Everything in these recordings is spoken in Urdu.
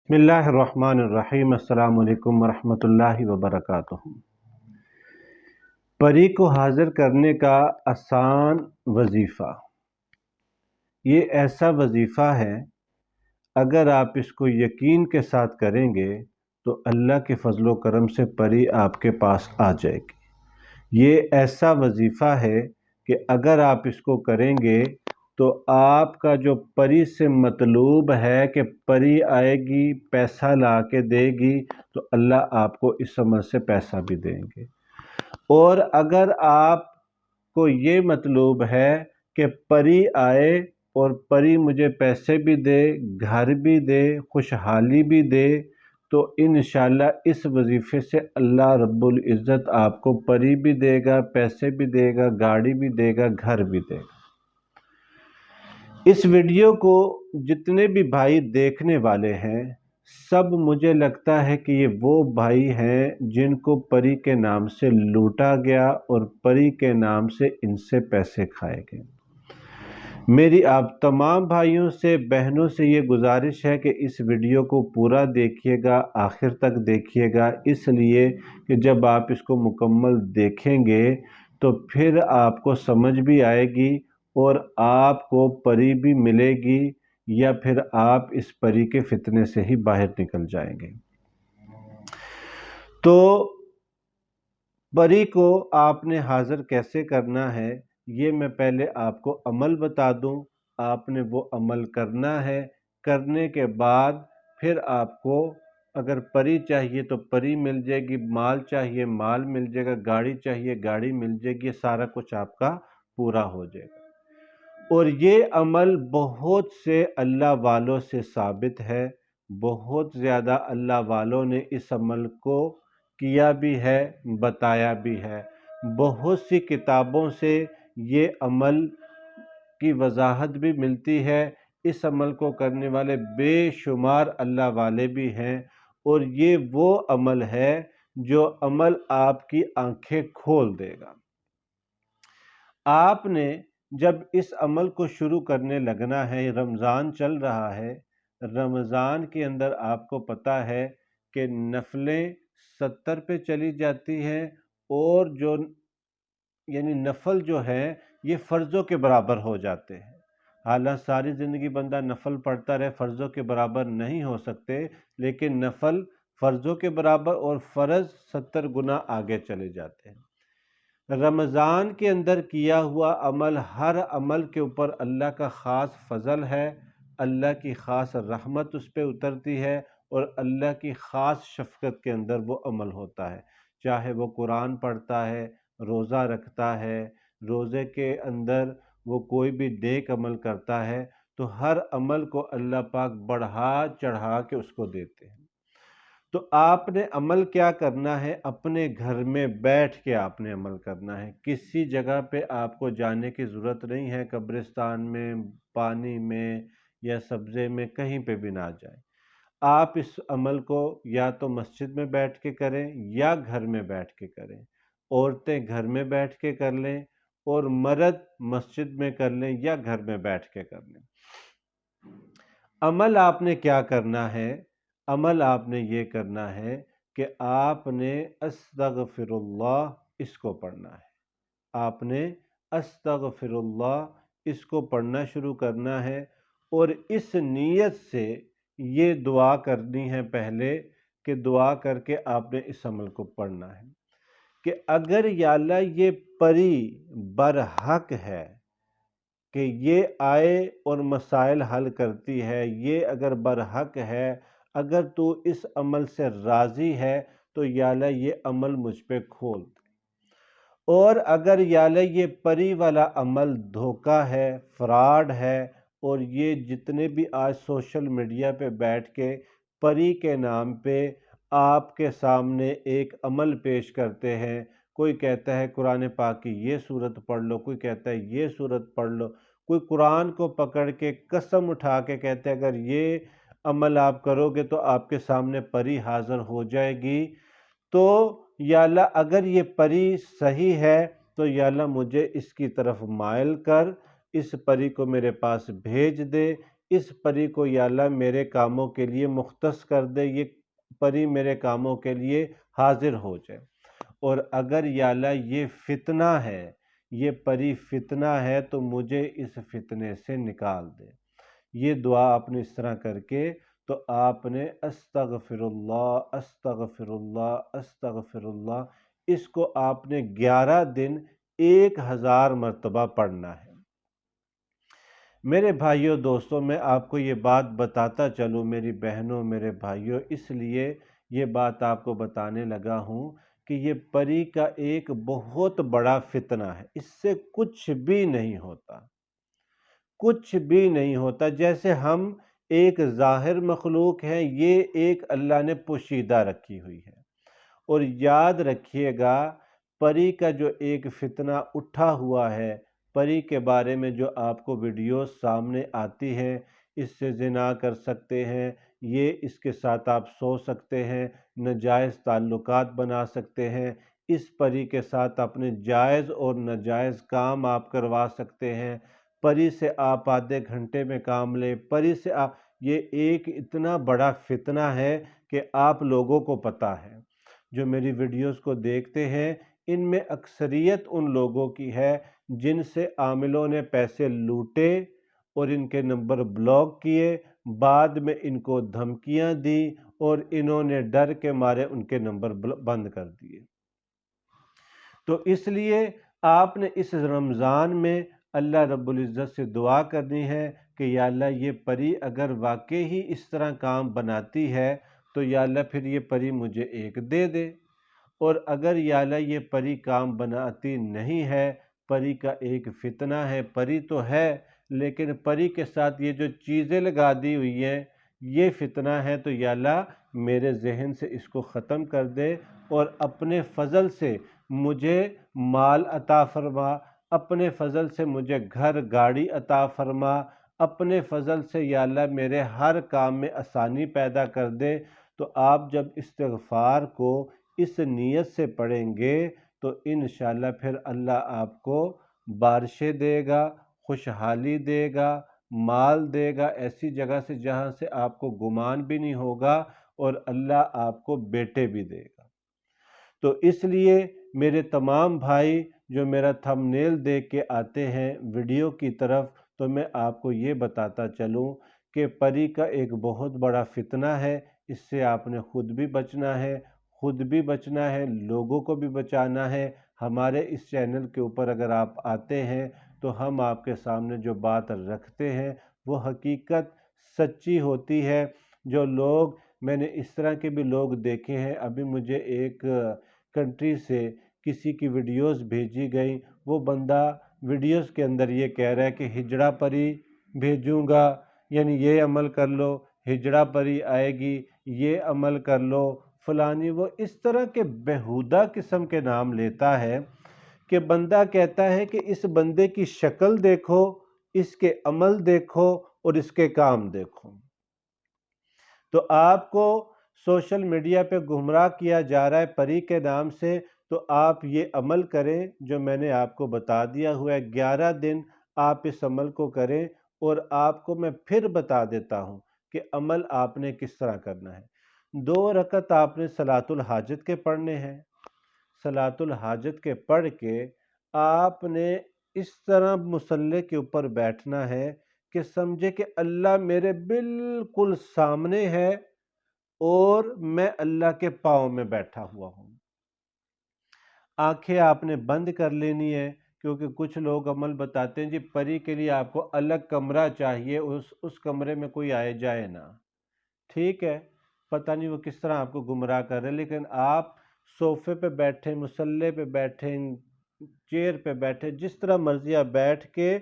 بسم اللہ الرحمن الرحیم۔ السلام علیکم ورحمۃ اللہ وبرکاتہ۔ پری کو حاضر کرنے کا آسان وظیفہ، یہ ایسا وظیفہ ہے اگر آپ اس کو یقین کے ساتھ کریں گے تو اللہ کے فضل و کرم سے پری آپ کے پاس آ جائے گی۔ یہ ایسا وظیفہ ہے کہ اگر آپ اس کو کریں گے تو آپ کا جو پری سے مطلوب ہے کہ پری آئے گی پیسہ لا کے دے گی، تو اللہ آپ کو اس عمل سے پیسہ بھی دیں گے۔ اور اگر آپ کو یہ مطلوب ہے کہ پری آئے اور پری مجھے پیسے بھی دے، گھر بھی دے، خوشحالی بھی دے، تو انشاءاللہ اس وظیفے سے اللہ رب العزت آپ کو پری بھی دے گا، پیسے بھی دے گا، گاڑی بھی دے گا، گھر بھی دے گا۔ اس ویڈیو کو جتنے بھی بھائی دیکھنے والے ہیں، سب مجھے لگتا ہے کہ یہ وہ بھائی ہیں جن کو پری کے نام سے لوٹا گیا اور پری کے نام سے ان سے پیسے کھائے گئے۔ میری آپ تمام بھائیوں سے، بہنوں سے یہ گزارش ہے کہ اس ویڈیو کو پورا دیکھیے گا، آخر تک دیکھیے گا، اس لیے کہ جب آپ اس کو مکمل دیکھیں گے تو پھر آپ کو سمجھ بھی آئے گی اور آپ کو پری بھی ملے گی، یا پھر آپ اس پری کے فتنے سے ہی باہر نکل جائیں گے۔ تو پری کو آپ نے حاضر کیسے کرنا ہے، یہ میں پہلے آپ کو عمل بتا دوں۔ آپ نے وہ عمل کرنا ہے، کرنے کے بعد پھر آپ کو اگر پری چاہیے تو پری مل جائے گی، مال چاہیے مال مل جائے گا، گاڑی چاہیے گاڑی مل جائے گی، سارا کچھ آپ کا پورا ہو جائے گا۔ اور یہ عمل بہت سے اللہ والوں سے ثابت ہے، بہت زیادہ اللہ والوں نے اس عمل کو کیا بھی ہے، بتایا بھی ہے۔ بہت سی کتابوں سے یہ عمل کی وضاحت بھی ملتی ہے۔ اس عمل کو کرنے والے بے شمار اللہ والے بھی ہیں، اور یہ وہ عمل ہے جو عمل آپ کی آنکھیں کھول دے گا۔ آپ نے جب اس عمل کو شروع کرنے لگنا ہے، رمضان چل رہا ہے، رمضان کے اندر آپ کو پتہ ہے کہ نفلیں 70 پہ چلی جاتی ہیں، اور جو یعنی نفل جو ہے یہ فرضوں کے برابر ہو جاتے ہیں۔ حالانکہ ساری زندگی بندہ نفل پڑھتا رہے، فرضوں کے برابر نہیں ہو سکتے، لیکن نفل فرضوں کے برابر اور فرض 70 گنا آگے چلے جاتے ہیں۔ رمضان کے اندر کیا ہوا عمل، ہر عمل کے اوپر اللہ کا خاص فضل ہے، اللہ کی خاص رحمت اس پہ اترتی ہے، اور اللہ کی خاص شفقت کے اندر وہ عمل ہوتا ہے۔ چاہے وہ قرآن پڑھتا ہے، روزہ رکھتا ہے، روزے کے اندر وہ کوئی بھی نیک عمل کرتا ہے، تو ہر عمل کو اللہ پاک بڑھا چڑھا کے اس کو دیتے ہیں۔ تو آپ نے عمل کیا کرنا ہے؟ اپنے گھر میں بیٹھ کے آپ نے عمل کرنا ہے۔ کسی جگہ پہ آپ کو جانے کی ضرورت نہیں ہے، قبرستان میں، پانی میں یا سبزے میں، کہیں پہ بھی نہ جائیں۔ آپ اس عمل کو یا تو مسجد میں بیٹھ کے کریں یا گھر میں بیٹھ کے کریں۔ عورتیں گھر میں بیٹھ کے کر لیں، اور مرد مسجد میں کر لیں یا گھر میں بیٹھ کے کر لیں۔ عمل آپ نے کیا کرنا ہے؟ عمل آپ نے یہ کرنا ہے کہ آپ نے استغفر اللہ اس کو پڑھنا ہے۔ آپ نے استغفر اللہ اس کو پڑھنا شروع کرنا ہے، اور اس نیت سے یہ دعا کرنی ہے پہلے، کہ دعا کر کے آپ نے اس عمل کو پڑھنا ہے کہ اگر یا اللہ یہ پری برحق ہے کہ یہ آئے اور مسائل حل کرتی ہے، یہ اگر برحق ہے، اگر تو اس عمل سے راضی ہے، تو یا اللہ یہ عمل مجھ پہ کھول دے۔ اور اگر یا اللہ یہ پری والا عمل دھوکہ ہے، فراڈ ہے، اور یہ جتنے بھی آج سوشل میڈیا پہ بیٹھ کے پری کے نام پہ آپ کے سامنے ایک عمل پیش کرتے ہیں، کوئی کہتا ہے قرآن پاک کی یہ سورت پڑھ لو، کوئی کہتا ہے یہ سورت پڑھ لو، کوئی قرآن کو پکڑ کے قسم اٹھا کے کہتے ہیں اگر یہ عمل آپ کرو گے تو آپ کے سامنے پری حاضر ہو جائے گی، تو یا اللہ اگر یہ پری صحیح ہے تو یا اللہ مجھے اس کی طرف مائل کر، اس پری کو میرے پاس بھیج دے، اس پری کو یا اللہ میرے کاموں کے لیے مختص کر دے، یہ پری میرے کاموں کے لیے حاضر ہو جائے۔ اور اگر یا اللہ یہ فتنہ ہے، یہ پری فتنہ ہے، تو مجھے اس فتنے سے نکال دے۔ یہ دعا آپ نے اس طرح کر کے تو آپ نے استغفر اللہ استغفر اللہ استغفر اللہ، اس کو آپ نے 11 دن 1000 مرتبہ پڑھنا ہے۔ میرے بھائیوں دوستوں، میں آپ کو یہ بات بتاتا چلوں، میری بہنوں میرے بھائیوں، اس لیے یہ بات آپ کو بتانے لگا ہوں کہ یہ پری کا ایک بہت بڑا فتنہ ہے، اس سے کچھ بھی نہیں ہوتا، کچھ بھی نہیں ہوتا۔ جیسے ہم ایک ظاہر مخلوق ہیں، یہ ایک اللہ نے پوشیدہ رکھی ہوئی ہے۔ اور یاد رکھیے گا، پری کا جو ایک فتنہ اٹھا ہوا ہے، پری کے بارے میں جو آپ کو ویڈیوز سامنے آتی ہیں، اس سے زنا کر سکتے ہیں، یہ اس کے ساتھ آپ سو سکتے ہیں، ناجائز تعلقات بنا سکتے ہیں، اس پری کے ساتھ اپنے جائز اور ناجائز کام آپ کروا سکتے ہیں، پری سے آپ آدھے گھنٹے میں کام لیں، پری سے آپ، یہ ایک اتنا بڑا فتنہ ہے کہ آپ لوگوں کو پتہ ہے۔ جو میری ویڈیوز کو دیکھتے ہیں، ان میں اکثریت ان لوگوں کی ہے جن سے عاملوں نے پیسے لوٹے اور ان کے نمبر بلاک کیے، بعد میں ان کو دھمکیاں دی اور انہوں نے ڈر کے مارے ان کے نمبر بند کر دیے۔ تو اس لیے آپ نے اس رمضان میں اللہ رب العزت سے دعا کرنی ہے کہ یا اللہ یہ پری اگر واقعی ہی اس طرح کام بناتی ہے تو یا اللہ پھر یہ پری مجھے ایک دے دے، اور اگر یا اللہ یہ پری کام بناتی نہیں ہے، پری کا ایک فتنہ ہے، پری تو ہے لیکن پری کے ساتھ یہ جو چیزیں لگا دی ہوئی ہیں یہ فتنہ ہے، تو یا اللہ میرے ذہن سے اس کو ختم کر دے اور اپنے فضل سے مجھے مال عطا فرما، اپنے فضل سے مجھے گھر گاڑی عطا فرما، اپنے فضل سے یا اللہ میرے ہر کام میں آسانی پیدا کر دے۔ تو آپ جب استغفار کو اس نیت سے پڑھیں گے تو انشاءاللہ پھر اللہ آپ کو بارشیں دے گا، خوشحالی دے گا، مال دے گا، ایسی جگہ سے جہاں سے آپ کو گمان بھی نہیں ہوگا، اور اللہ آپ کو بیٹے بھی دے گا۔ تو اس لیے میرے تمام بھائی جو میرا تھمبنیل دیکھ کے آتے ہیں ویڈیو کی طرف، تو میں آپ کو یہ بتاتا چلوں کہ پری کا ایک بہت بڑا فتنہ ہے، اس سے آپ نے خود بھی بچنا ہے، خود بھی بچنا ہے، لوگوں کو بھی بچانا ہے۔ ہمارے اس چینل کے اوپر اگر آپ آتے ہیں تو ہم آپ کے سامنے جو بات رکھتے ہیں وہ حقیقت سچی ہوتی ہے۔ جو لوگ، میں نے اس طرح کے بھی لوگ دیکھے ہیں، ابھی مجھے ایک کنٹری سے کسی کی ویڈیوز بھیجی گئی، وہ بندہ ویڈیوز کے اندر یہ کہہ رہا ہے کہ ہجڑا پری بھیجوں گا، یعنی یہ عمل کر لو، ہجڑا پری آئے گی، یہ عمل کر لو، فلانی، وہ اس طرح کے بیہودہ قسم کے نام لیتا ہے کہ بندہ کہتا ہے کہ اس بندے کی شکل دیکھو، اس کے عمل دیکھو اور اس کے کام دیکھو۔ تو آپ کو سوشل میڈیا پہ گمراہ کیا جا رہا ہے پری کے نام سے، تو آپ یہ عمل کریں جو میں نے آپ کو بتا دیا ہوا ہے، 11 دن آپ اس عمل کو کریں، اور آپ کو میں پھر بتا دیتا ہوں کہ عمل آپ نے کس طرح کرنا ہے۔ 2 رکعت آپ نے صلاۃ الحاجت کے پڑھنے ہیں، صلاۃ الحاجت کے پڑھ کے آپ نے اس طرح مصلی کے اوپر بیٹھنا ہے کہ سمجھے کہ اللہ میرے بالکل سامنے ہے اور میں اللہ کے پاؤں میں بیٹھا ہوا ہوں۔ آنکھیں آپ نے بند کر لینی ہے، کیونکہ کچھ لوگ عمل بتاتے ہیں جی پری کے لیے آپ کو الگ کمرہ چاہیے، اس کمرے میں کوئی آئے جائے نہ۔ ٹھیک ہے، پتہ نہیں وہ کس طرح آپ کو گمراہ کر رہے ہیں، لیکن آپ صوفے پہ بیٹھیں، مصلی پہ بیٹھیں، چیئر پہ بیٹھیں، جس طرح مرضی آپ بیٹھ کے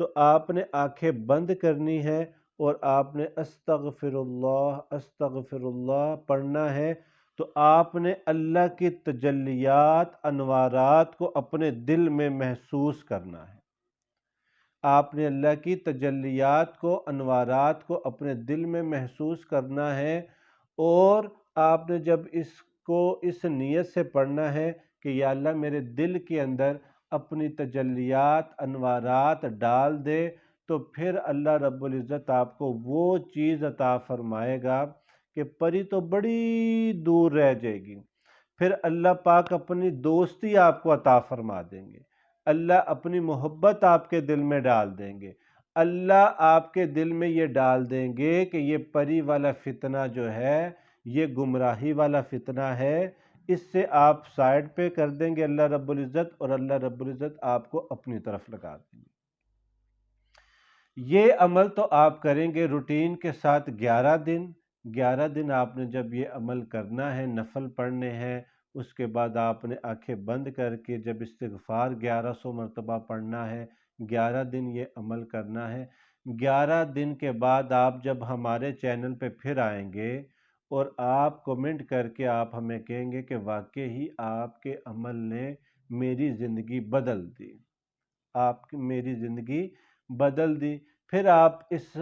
تو آپ نے آنکھیں بند کرنی ہے اور آپ نے استغفر اللہ پڑھنا ہے۔ تو آپ نے اللہ کی تجلیات، انوارات کو اپنے دل میں محسوس کرنا ہے۔ آپ نے اللہ کی تجلیات کو، انوارات کو اپنے دل میں محسوس کرنا ہے، اور آپ نے جب اس کو اس نیت سے پڑھنا ہے کہ یا اللہ میرے دل کے اندر اپنی تجلیات، انوارات ڈال دے، تو پھر اللہ رب العزت آپ کو وہ چیز عطا فرمائے گا کہ پری تو بڑی دور رہ جائے گی، پھر اللہ پاک اپنی دوستی آپ کو عطا فرما دیں گے، اللہ اپنی محبت آپ کے دل میں ڈال دیں گے، اللہ آپ کے دل میں یہ ڈال دیں گے کہ یہ پری والا فتنہ جو ہے یہ گمراہی والا فتنہ ہے، اس سے آپ سائڈ پہ کر دیں گے اللہ رب العزت، اور اللہ رب العزت آپ کو اپنی طرف لگا دیں گے۔ یہ عمل تو آپ کریں گے روٹین کے ساتھ 11 دن آپ نے جب یہ عمل کرنا ہے، نفل پڑھنے ہیں، اس کے بعد آپ نے آنکھیں بند کر کے جب استغفار 1100 مرتبہ پڑھنا ہے، 11 دن یہ عمل کرنا ہے۔ 11 دن کے بعد آپ جب ہمارے چینل پہ پھر آئیں گے اور آپ کومنٹ کر کے آپ ہمیں کہیں گے کہ واقعی ہی آپ کے عمل نے میری زندگی بدل دی، آپ کی میری زندگی بدل دی، پھر آپ اس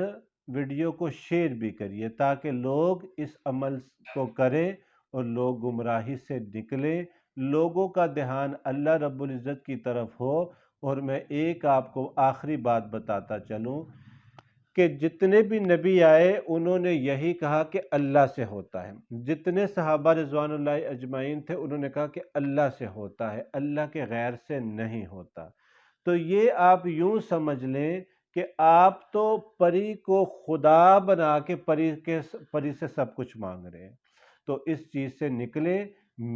ویڈیو کو شیئر بھی کریے تاکہ لوگ اس عمل کو کریں اور لوگ گمراہی سے نکلیں، لوگوں کا دھیان اللہ رب العزت کی طرف ہو۔ اور میں ایک آپ کو آخری بات بتاتا چلوں کہ جتنے بھی نبی آئے انہوں نے یہی کہا کہ اللہ سے ہوتا ہے، جتنے صحابہ رضوان اللہ اجمعین تھے انہوں نے کہا کہ اللہ سے ہوتا ہے، اللہ کے غیر سے نہیں ہوتا۔ تو یہ آپ یوں سمجھ لیں کہ آپ تو پری کو خدا بنا کے پری سے سب کچھ مانگ رہے ہیں، تو اس چیز سے نکلیں،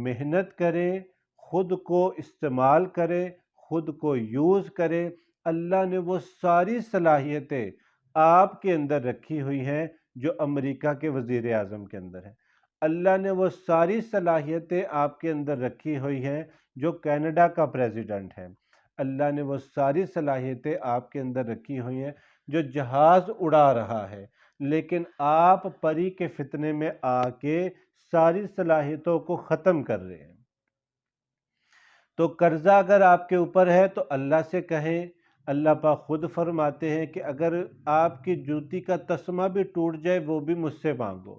محنت کریں، خود کو استعمال کریں، خود کو یوز کریں۔ اللہ نے وہ ساری صلاحیتیں آپ کے اندر رکھی ہوئی ہیں جو امریکہ کے وزیر اعظم کے اندر ہیں، اللہ نے وہ ساری صلاحیتیں آپ کے اندر رکھی ہوئی ہیں جو کینیڈا کا پریزیڈنٹ ہے، اللہ نے وہ ساری صلاحیتیں آپ کے اندر رکھی ہوئی ہیں جو جہاز اڑا رہا ہے، لیکن آپ پری کے فتنے میں آ کے ساری صلاحیتوں کو ختم کر رہے ہیں۔ تو قرضہ اگر آپ کے اوپر ہے تو اللہ سے کہیں، اللہ پاک خود فرماتے ہیں کہ اگر آپ کی جوتی کا تسمہ بھی ٹوٹ جائے وہ بھی مجھ سے مانگو،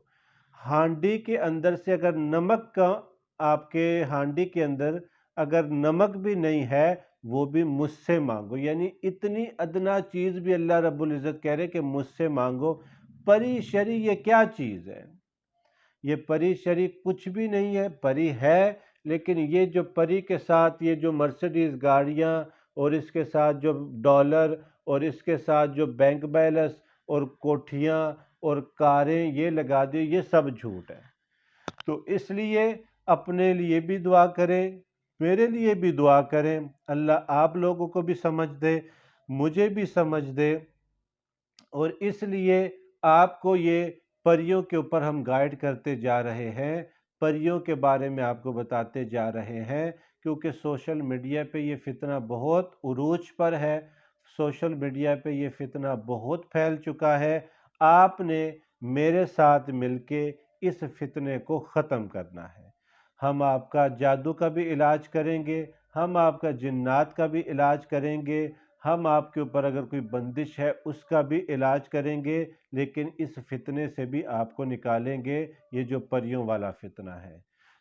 ہانڈی کے اندر سے اگر نمک کا آپ کے ہانڈی کے اندر اگر نمک بھی نہیں ہے وہ بھی مجھ سے مانگو، یعنی اتنی ادنا چیز بھی اللہ رب العزت کہہ رہے کہ مجھ سے مانگو۔ پری شری یہ کیا چیز ہے؟ یہ پری شری کچھ بھی نہیں ہے، پری ہے، لیکن یہ جو پری کے ساتھ یہ جو مرسڈیز گاڑیاں اور اس کے ساتھ جو ڈالر اور اس کے ساتھ جو بینک بیلنس اور کوٹھیاں اور کاریں یہ لگا دی، یہ سب جھوٹ ہے۔ تو اس لیے اپنے لیے بھی دعا کریں، میرے لیے بھی دعا کریں، اللہ آپ لوگوں کو بھی سمجھ دے، مجھے بھی سمجھ دے، اور اس لیے آپ کو یہ پریوں کے اوپر ہم گائیڈ کرتے جا رہے ہیں، پریوں کے بارے میں آپ کو بتاتے جا رہے ہیں، کیونکہ سوشل میڈیا پہ یہ فتنہ بہت عروج پر ہے، سوشل میڈیا پہ یہ فتنہ بہت پھیل چکا ہے، آپ نے میرے ساتھ مل کے اس فتنے کو ختم کرنا ہے۔ ہم آپ کا جادو کا بھی علاج کریں گے، ہم آپ کا جنات کا بھی علاج کریں گے، ہم آپ کے اوپر اگر کوئی بندش ہے اس کا بھی علاج کریں گے، لیکن اس فتنے سے بھی آپ کو نکالیں گے، یہ جو پریوں والا فتنہ ہے۔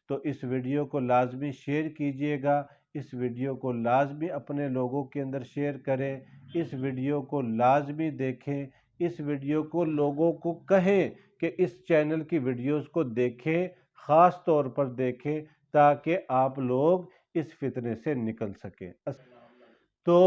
تو اس ویڈیو کو لازمی شیئر کیجئے گا، اس ویڈیو کو لازمی اپنے لوگوں کے اندر شیئر کریں، اس ویڈیو کو لازمی دیکھیں، اس ویڈیو کو لوگوں کو کہیں کہ اس چینل کی ویڈیوز کو دیکھیں، خاص طور پر دیکھیں تاکہ آپ لوگ اس فتنے سے نکل سکیں۔ تو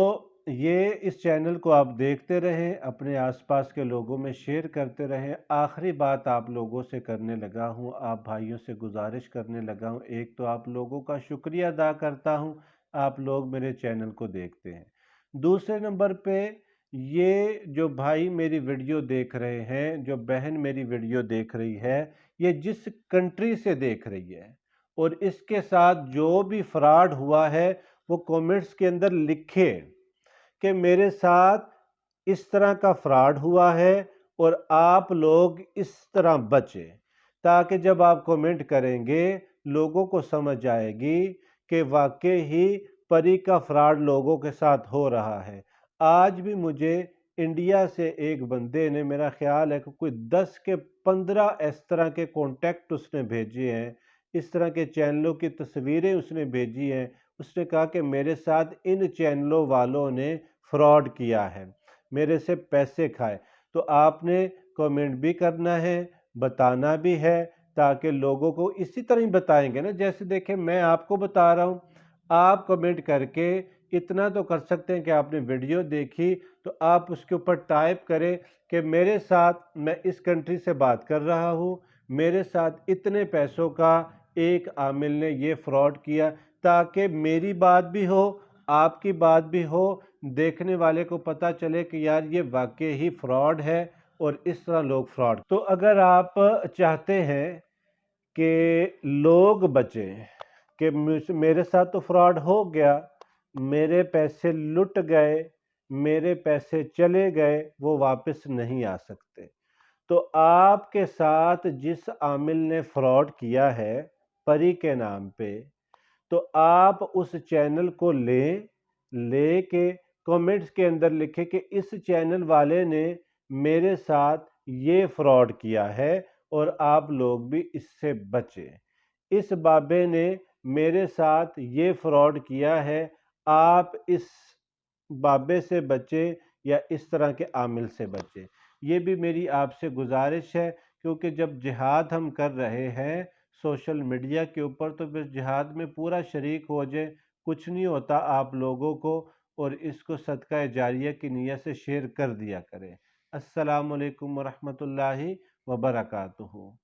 یہ اس چینل کو آپ دیکھتے رہیں، اپنے آس پاس کے لوگوں میں شیئر کرتے رہیں۔ آخری بات آپ لوگوں سے کرنے لگا ہوں، آپ بھائیوں سے گزارش کرنے لگا ہوں، ایک تو آپ لوگوں کا شکریہ ادا کرتا ہوں، آپ لوگ میرے چینل کو دیکھتے ہیں۔ دوسرے نمبر پہ یہ جو بھائی میری ویڈیو دیکھ رہے ہیں، جو بہن میری ویڈیو دیکھ رہی ہے، یہ جس کنٹری سے دیکھ رہی ہے اور اس کے ساتھ جو بھی فراڈ ہوا ہے وہ کومنٹس کے اندر لکھے کہ میرے ساتھ اس طرح کا فراڈ ہوا ہے اور آپ لوگ اس طرح بچیں، تاکہ جب آپ کومنٹ کریں گے لوگوں کو سمجھ آئے گی کہ واقعی ہی پری کا فراڈ لوگوں کے ساتھ ہو رہا ہے۔ آج بھی مجھے انڈیا سے ایک بندے نے، میرا خیال ہے کہ کوئی 10 کے 15 اس طرح کے کانٹیکٹ اس نے بھیجے ہیں، اس طرح کے چینلوں کی تصویریں اس نے بھیجی ہیں، اس نے کہا کہ میرے ساتھ ان چینلوں والوں نے فراڈ کیا ہے، میرے سے پیسے کھائے۔ تو آپ نے کمنٹ بھی کرنا ہے، بتانا بھی ہے، تاکہ لوگوں کو اسی طرح ہی بتائیں گے نا، جیسے دیکھیں میں آپ کو بتا رہا ہوں، آپ کمنٹ کر کے اتنا تو کر سکتے ہیں کہ آپ نے ویڈیو دیکھی تو آپ اس کے اوپر ٹائپ کریں کہ میرے ساتھ، میں اس کنٹری سے بات کر رہا ہوں، میرے ساتھ اتنے پیسوں کا ایک عامل نے یہ فراڈ کیا، تاکہ میری بات بھی ہو، آپ کی بات بھی ہو، دیکھنے والے کو پتہ چلے کہ یار یہ واقعی ہی فراڈ ہے اور اس طرح لوگ فراڈ۔ تو اگر آپ چاہتے ہیں کہ لوگ بچیں کہ میرے ساتھ تو فراڈ ہو گیا، میرے پیسے لٹ گئے، میرے پیسے چلے گئے، وہ واپس نہیں آ سکتے، تو آپ کے ساتھ جس عامل نے فراڈ کیا ہے پری کے نام پہ، تو آپ اس چینل کو لے کے کمنٹس کے اندر لکھیں کہ اس چینل والے نے میرے ساتھ یہ فراڈ کیا ہے اور آپ لوگ بھی اس سے بچیں، اس بابے نے میرے ساتھ یہ فراڈ کیا ہے، آپ اس بابے سے بچیں یا اس طرح کے عامل سے بچیں۔ یہ بھی میری آپ سے گزارش ہے، کیونکہ جب جہاد ہم کر رہے ہیں سوشل میڈیا کے اوپر، تو پھر جہاد میں پورا شریک ہو جائے، کچھ نہیں ہوتا آپ لوگوں کو، اور اس کو صدقہ جاریہ کی نیت سے شیئر کر دیا کریں۔ السلام علیکم ورحمۃ اللہ وبرکاتہ۔